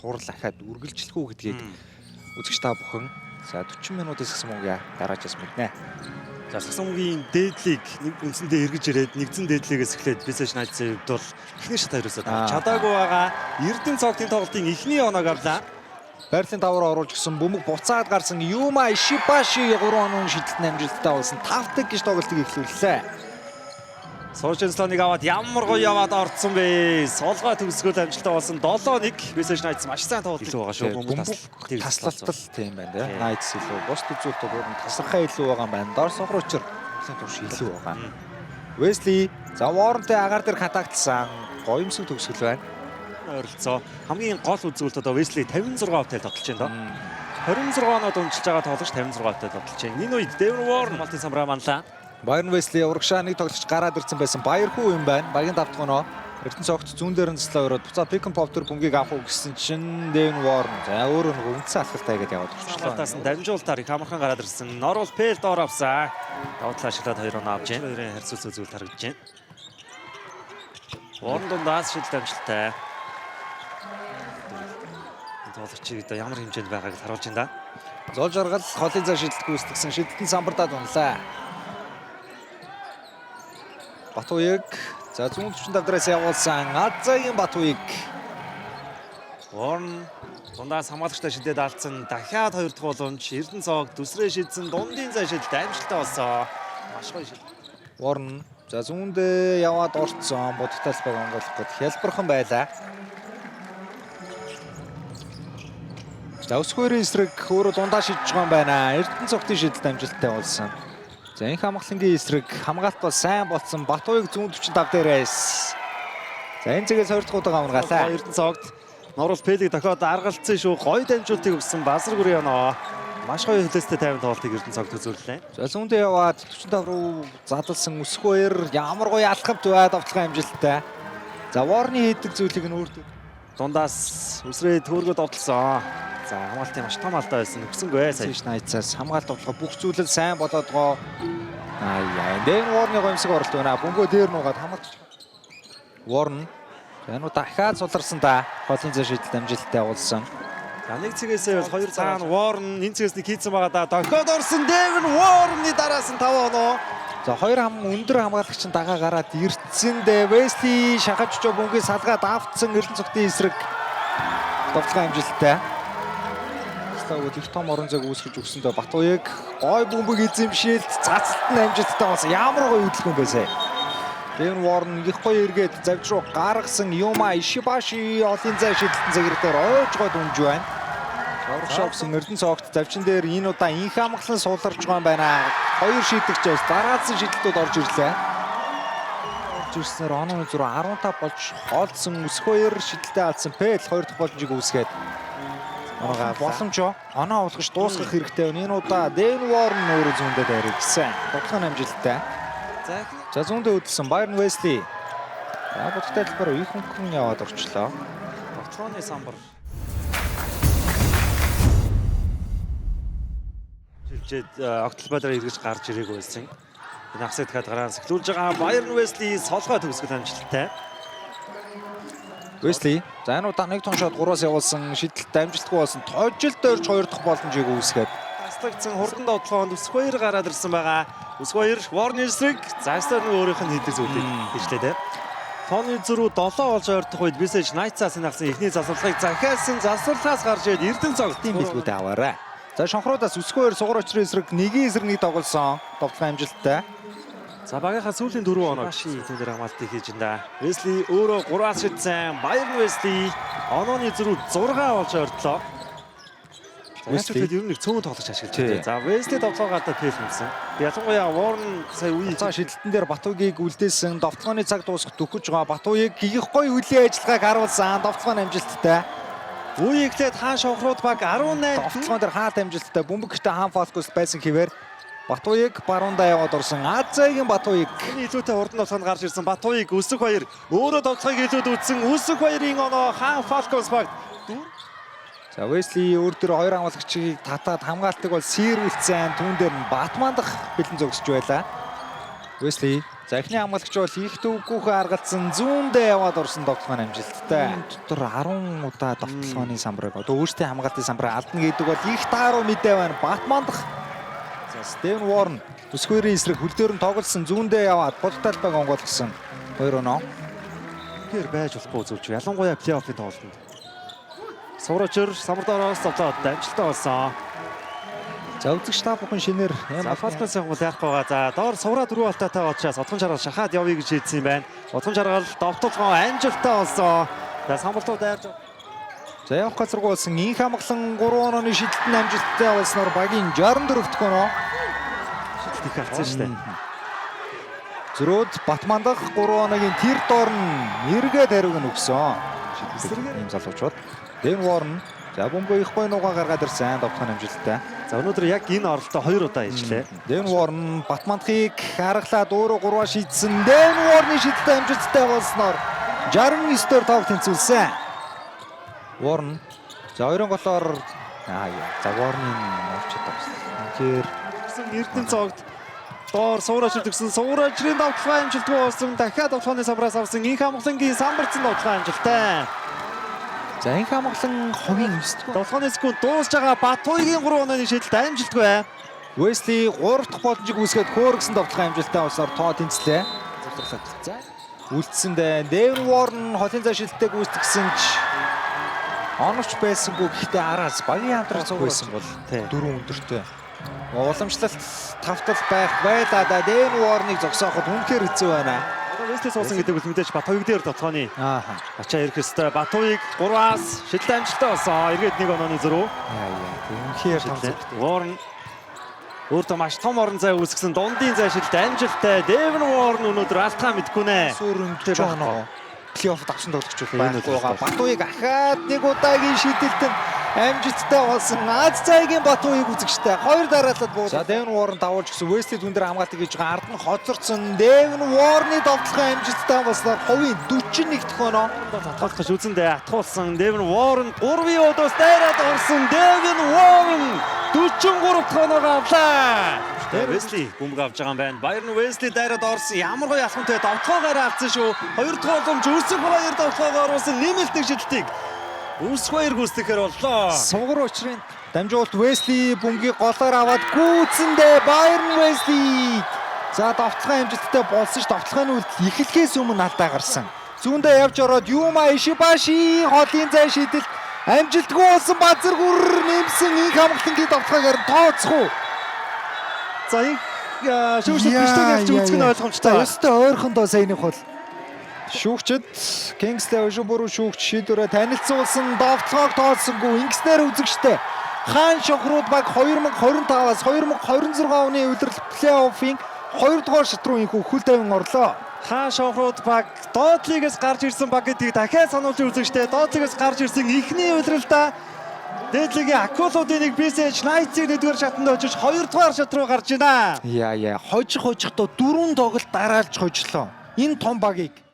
сурал ахаад үргэлжлэх үү гэдгийг үзэгч та бүхэн за 40 минутаас гэсэн мөнгө дараажаас мэднэ. За Саксамгийн дээдлийг үндсэндээ эргэж ирээд нэгдсэн дээдлигээс эхлээд Висэж Найтсийн хувьд бол эхний шат хариуцаад чадаагүй байгаа. Эрдэнэ цогтын тоглолтын эхний оног авлаа. Байрлалын даваар оруулж гисэн бөмбөг буцаад гарсан Юма Ишибаши 3 оног шидэлтэн амжилттай болсон 5 гэж тоглолтыг эхлүүллээ. Сорженслоныг аваад ямар гоё яваад орцсон бэ. Солгой төгсгөл амжилттай болсон 7-1 Висэж Найтс маш сайн тоглолт илүү байгаа шүү. Бөмбөг таслалтал тийм байна тийм. Найтс илүү бус үзүүлэлтүүд өөр тасархаа илүү байгаа юм байна. Дор сохрочор турш илүү байгаа. Весли за Воронтой агаар дээр хатагдсан гоёмсог төгсгөл байна. Ойролцоо хамгийн гол үзүүлэлт одоо Весли 56 автай тоглож байна доо. 26 оноод унчилж байгаа тоглогч 56 автай тоглож байна. Энэ үед Дэвин Ворн Малтын самбраа манлаа. Байрн Весли урагшаа нэг тоглогч гараад ирсэн байсан. Баяр хүү юм байна. Багийн давтгоноо Эрдэнэ цогт зүүн дээр нь цэслээ өрөөд буцаа пик н поп төр бөмбөгийг авах уу гэсэн чинь Дэвин Ворн за өөрөө нэг үнцэн алхалтай гэдээ яваад орчихлоо. Таас нь дамжуултаар их хамархан гараад ирсэн. Норвол Пэл доор авсан. Давтлаа шилээд 2 оноо авч байна. Хоёрын харьцуулц үзүүл харагдаж байна. Ворн дундаас шилд амжилттай. Тоглогчид одоо ямар хэмжээнд байгааг харуулж байна да. Зол жаргал холын зай шидэлт гүйцэтгсэн шидэлтэн самбартаад унлаа. Батуйг за 145 дээрээс явуулсан Азагийн Батуйг. Ворн дундаас хамгаалагчтай шидэд алдсан. Дахиад 2 дахь боломж Эрдэнэ цог дүсрээ шидсэн дундын зай шидэлт амжилттай болсон. Маш гоё шидэлт. Ворн за зүүндээ яваад орцсон. Будагтаас баг онгойлох гээд хялбархан байлаа. За өсгөрийн эсрэг өөрөө дундаа шидэж байгаа юм байна. Эрдэнэ цогтын шидэлт амжилттай болсон. За энэ хамгааллынгийн эсрэг хамгаалт бол сайн болсон. Батуйг 145 дээрээс. За энэ зэгээс 2 дахь удаа амаргалаа. Эрдэнэ цогт Норвол Пэлийг дахиад аргалцсан шүү. Гоё дамжуултыг өгсөн Базар Гүрийн оноо. Маш гоё хөлөөстэй 50 тоглолтыг Эрдэнэ цогт үзүүллээ. За зүүндээ яваад 45 руу задалсан өсгөр ямар гоё алхавд байд давталгаа амжилттай. За Ворны хийдэг зүйлийг нь өөртөө дундаас үсрээ төөргөд довтлсон. За хамгаалтын маш том алдаа байсан. Өгсөнгөө сая. Висэж Найтсаас хамгаалт тоглох бүх зүйлэл сайн болоод гоо. Аяа. Дэн Ворны гоёмсог оролт байна. Бөмбөө дээр нуугаад хамгаалж. Ворн. За нуу дахиад суларсан та. Холын зай шидэлт амжилттай болсон. За нэг цэгээсээ бол 2 цагаан Ворн энэ цэгээс нэг хийцэн байгаа да. Дахиад орсон Дэвин Ворны дараас нь 5 оноо. За хоёр өндөр хамгаалагч нь дагаа гараад ирцэн дээ. Весли шахаж жоо бөмбөгийг салгаад автсан Эрдэнэ цогтын эсрэг довтлогоо амжилттай. Стагууд их том орон зайг үүсгэж өгсөндөө Батуйг гой бөмбөг эзэмшээлт цацалт нь амжилттай болсон. Ямар гоё хөдөлгөөн байсан. Дэвин Ворн их гоё эргээд завж руу гаргасан Юма Ишибаши олон зай шидэлтэн цагэр дээр ойж гой дүнж байна. Урагшаа өгсөн Эрдэнэ цогт завчин дээр энэ удаа инх хамглан сууларч байгаа юм байна. Хоёр шидэгч дараалсан шидэлтүүд орж ирлээ. Орж ирснээр онооны зураг 15 болж хоолцсон өсгөөр шидэлтэй алдсан Пэл 2 дахь боломжийг үүсгээд оноо боломж оноо уулгаж дуусгах хэрэгтэй. Энэ удаа Дэвин Ворн өөрөө зүүндээ дайрагсан. Тоглоом амжилттай. За зүүндээ хөдөлсөн Байрн Весли. За будагтай талбар их хөнгөн яваад орчлоо. Тоглооны самбар. Жилжээд октолбадраа эргэж гарч ирээгүй байсан. Энэ ахсад дахиад гараас эхлүүлж байгаа Байрн Весли солгой төгсгөл амжилттай. Весли за энэ удаа нэг тон шот 3-аас явуулсан шидэлт амжилтгүй болсон. Тожил дөрж 2 дахь боломжийг үүсгээд таслагдсан хурдан дотлоонд Өсгөөр гараад ирсэн байгаа. Өсгөөр Ворны эсрэг заастар нь өөрийнх нь хийдэг зүйлийг хийжлээ дээ. Тооны зөрүү 7 болж ойртох үед Висэж Найтсаас энэ ахсан эхний засварлагыг захиалсан засварлаас гарч ирээд Эрдэнэ цогтын бэлгүүд аваарай. За шонхруудаас Өсгөөр сугар очрын эсрэг нэгийн эсрэг нэг тоглосон. Довтлогоо амжилттай. За багийнхаа сүүлийн 4 оноо тэн дээр хамгаалтыг хийж энэ. Весли өөрөө 3-аас шидсэн. Байрн Весли онооны зөрүү 6 болж ойртлоо. Весли ер нь нэг цөөн тоглож ашиглаж байна. За Весли довтлогоо гадаа Пэл юмсан. Ялангуяа Ворн сая үе за шидэлтэн дээр Батуйгийг үлдээсэн. Довтлогооны цаг дуусах төгөж байгаа. Батуйг их гоё үлийн ажиллагааг харуулсан. Довтлогоо амжилттай. Үе ихлээд хаан шонхрууд баг 18 довтлогоон дээр хаалт амжилттай. Бөмбөгтэй хаан фалкус байсан хэвээр Батуйг баруунда яваад орсон. Азагийн Батуйг илүүтэй хурдан тоглоход гарч ирсэн. Батуйг өсөх хоёр өөрөө тоглохыг илүүд үзсэн. Өсөх хоёрын оноо хаан фалкус баг. За Весли өөр төр хоёр хамгаалагчийг татаад хамгаалтыг бол сэрүүлсэн. Түүн дээр нь Батман дахь бэлэн зогсож байлаа. Wesley. За эхний хамгаалагч бол их төвгүүхээ аргалзсан зүүндээ яваад орсон тоглоом амжилттай. Дотор 10 удаа довтлооны самбарыг одоо өөртөө хамгаалтын самбарыг алдна гэдэг бол их тааруу мэдээ байна. Батмандах. За Стивен Уорн өсгөрийн эсрэг хөл дээр нь тоглосон зүүндээ яваад бодталбайг онгойлгосон. 2 оноо. Тэгэхээр байж болохгүй зөвч. Ялангуяа плей-оффын тоглолтод. Суурачир самбардороос зовлоод амжилттай болсон. За үзэгч та бүхэн шинээр Фалконс яг бол яах байгаа. За доор сувраа 4 алтаатай учраас Удхан Жаргал шахаад явъя гэж хэлсэн юм байна. Удхан Жаргал довтлогоо амжилттай болсон. За самбартууд дайрж. За явах газаргүй болсон. Инх хамглан 3 онооны шидэлтэн амжилттай болсноор багийн 64 дэх оноо. Шидэлт их авсан шүү дээ. Зөрөөд Батмандах 3 оноогийн тэр доор нь эргээд хариуг нь өгсөн. Шидэлт ийм залуучууд. Дэн Уорн за бөмбөг их гой нугаа гаргаад ирсэн довтлох амжилттай. За өнөөдөр яг энэ оролтоо 2 удаа ижлээ. Дэн Уорн Батмандахыг харгалаад өөрөө 3-аа шийдсэн. Дэн Уорны шидэлтэн амжилттай болсноор 69 доор тоог тэнцвүүлсэн. Уорн за 2 голоор за Уорнын авч чадсан. Тэгэхээр Эрдэнэ цогт доор суурачир төгсөн суурачрын довтлогоо амжилтгүй болсон. Дахиад довтлооны самбараас авсан инх хамгаалангийн самбарцсан довтлогоо амжилттай. за инх хамглан хогийн 9 Довтлооны секунд дуусж байгаа Батуйгийн 3 онооны шидэлт амжилтгүй. Wesley 3 дахь боломжийг үүсгээд хөөргсөн довтлох амжилттай болсоор тоо тэнцлээ. За үлдсэндээ Devin Warren холын зай шилттэйг үүсгэсэн ч оновч байсангүй гэхдээ араас багийн хамтрах цуг байсан бол 4 өндөртэй. Уламжлалт тавтал байх байлаа да Devin Warren-ыг зогсооход үнэхээр хэцүү байна. Wesley суусан гэдэг бол мэдээж Батуйг дээр довтлооны ачаа ирэх ёстой. Батуйг 3-аас шидэлт амжилттай болсон. Эргээд 1 онооны зөрүү. Үнэхээр том зөрүүтэй. Warren өөртөө маш том орон зай үүсгэсэн дундын зай шилт амжилттай. Devin Warren өнөөдөр алтгаа мэдгүй нэ. Сүрэн 40 оноо. Плей-офф давсан тоглогч байхгүй. Батуйг ахаад 1 удаагийн шидэлтэнд амжилттай болсон. Аз цайгийн Батуйг үзэгчтэй 2 дараалал буу. За Devin Warren давуулж гисэн Wesley түн дээр хамгаалдаг гэж байгаа ард нь хоцорсон. Devin Warren-ы довтлогоо амжилттай болсноор ховын 41 дэх оноо татгалах гэж үзэндээ атгуулсан. Devin Warren 3-ийн удаас дайраад орсон. Devin Warren 43 дэх оноогоо авлаа. Wesley бөмбөг авч байгаа юм байна. Bayern Wesley дайраад орсон. Ямар гоё алхамтай довтлогоогоор авсан шүү. 2 дахь боломж өсөг 2 довтлогоогоор оруулсан. Нэмэлт шидэлтийг Үс 2 гүйцэтгэхээр боллоо. Сугар учрын дамжуулалт Wesley бөмбөгийг голоор аваад гүйцэндээ Bayern Wesley. За довтлогын амжилттай болсон ш довтлогын үйлдэл эхлэхээс өмнө алдаа гарсан. Зүүндээ явж ороод Юма Ишибаши холын зай шидэлт амжилтгүй болсон базар гүр нэмсэн инх хамгаалангийн довтлогоор тооцох уу? За их шүүгчд бичдэг ялч үзэх нь ойлгомжтой. Өстой ойрхондоо саяных бол шүүгчд Kingsley Ojiburu шүүгч шийдвэрээ танилцуулсан довтлогоог тооцсонгүй ингэснээр үзэгчтэй. Хаан Шохрууд баг 2025-аас 2026 оны удирдал плей-оффын 2 дугаар шат руу инхүү хөл тавин орлоо. Хаан Шохрууд баг доод лигээс гарч ирсэн баг гэдгийг дахиад сануулж үзэгчтэй. Доод лигээс гарч ирсэн ихний удирдалтаа дээд лигийн Акулуудын нэг PSG Leipzig 1-р шатанд очиж 2 дугаар шат руу гарч байна. Хожихдоо 4 тоглолт дараалж хожлоо. Энэ том багийг